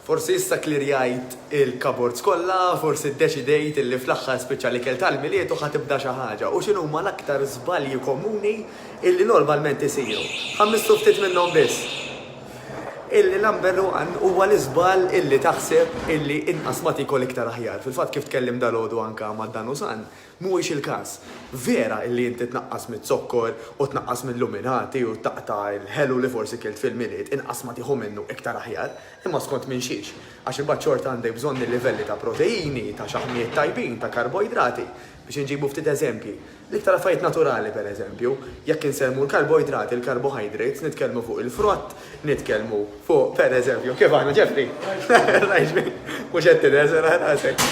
Forsi issa klirjajt il-kabords kollha, forsi ddeċidejt illi fl-aħħar spiċċa li kell tal-miliet u ħatibda xi ħaġa. U x'inhu huma l-aktar żbalji komuni illi normalment isiru. Ħammistu ftit minnhom biss. Illi number one huwa l-iżbal illi taħseb illi inqas ma tikol iktar aħjar. Fil-fatt kif tkellim dalodu anka ma' Dan u San, mhuwiex il-każ. Vera illi inti tnaqqas mit-zokkor u tnaqqas mill-luminati u taqta' il-ħelu li forsi kilt fil-miliet inqas ma tieħu minnu iktar aħjar, imma skont minn xiex. Għax imbagħad xorta għandek bżonn il-livelli ta' proteini, ta' xaħmijiet tajbin, ta' karboidrati. Biex nġibu ftit eżempji. L-iktar affarijiet naturali per eżempju, jekk insemmu l-karboidrati, il-carbohydrates, nitkellmu fuq il-frott, nitkellmu fuq per eżempju, kif aħna ġefri? Mhux qed tidher rasek.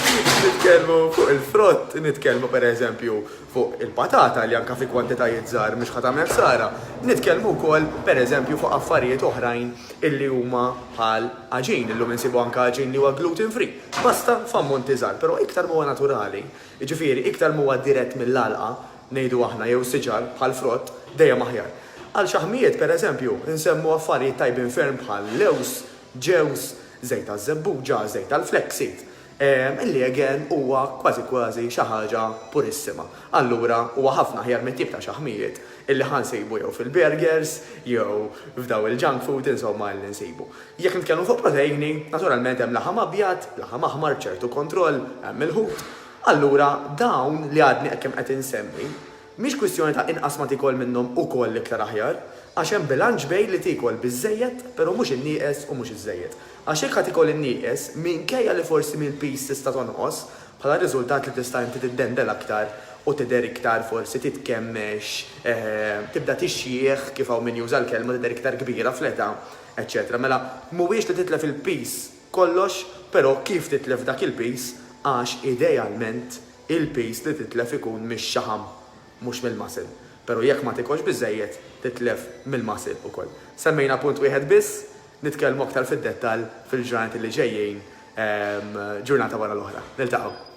Nitkellmu fuq il-frott, nitkellmu per eżempju fuq il-patata li anke fi kwantitajiet żgħar mhux ħadd tagħmel ħsara. Nitkellmu wkoll per eżempju fuq affarijiet oħrajn illi huma bħal aġin, illum insibu anke aġin li huwa gluten free. Basta f'ammonti żgħar, però iktar huwa naturali. Jiġifieri iktar huwa dirett mill-alqa ngħidu aħna jew siġar bħal frott dejjem aħjar. Għal xaħmijiet pereżempju insemmu affarijiet tajbin ferm bħal lews, ġews, żejt taż-żebbuġa, żejt tal-flaxseed. Illi again huwa kważi xi ħaġa purissima. Allura huwa ħafna aħjar mit-tip ta' xaħmijiet illi ħansejbu jew fil-burgers jew f'daw il-junk food insomma li nsibu. Jekk nitkellmu fuq proteini, naturalment hemm laħam abjad, laħam aħmar ċertu kontroll, hemm il-ħut. Allura dawn li għadni kemm qed insemmi, mhix kwistjoni ta' inqas ma tikol minnhom ukoll iktar aħjar, għax hemm bilanċ bejn li tikol biżejjed, però mhux in-nieqes u mhux iż-żejjed. Għax hekk ħad ikol in-nieqes minkejja li forsi mill-pis tista' tonqos, bħala riżultat li tista' inti tiddendel aktar u tidher iktar forsi titkemmex, tibda tixjieħ kif hawn min juża l-kelma tidher iktar kbira fl-età, eċċetera. Mela mhuwiex li titlef il-pis kollox, però kif titlef dak il-pis għax idealment il-pis li titlef ikun mix-xaħam mhux mill-muscle. Però jekk ma tikolx biżejjed titlef mill-muscle ukoll. Semmejna punt wieħed biss, nitkellmu aktar fid-dettall fil-ġurnati li ġejjin ġurnata wara l-oħra. Niltaqgħu.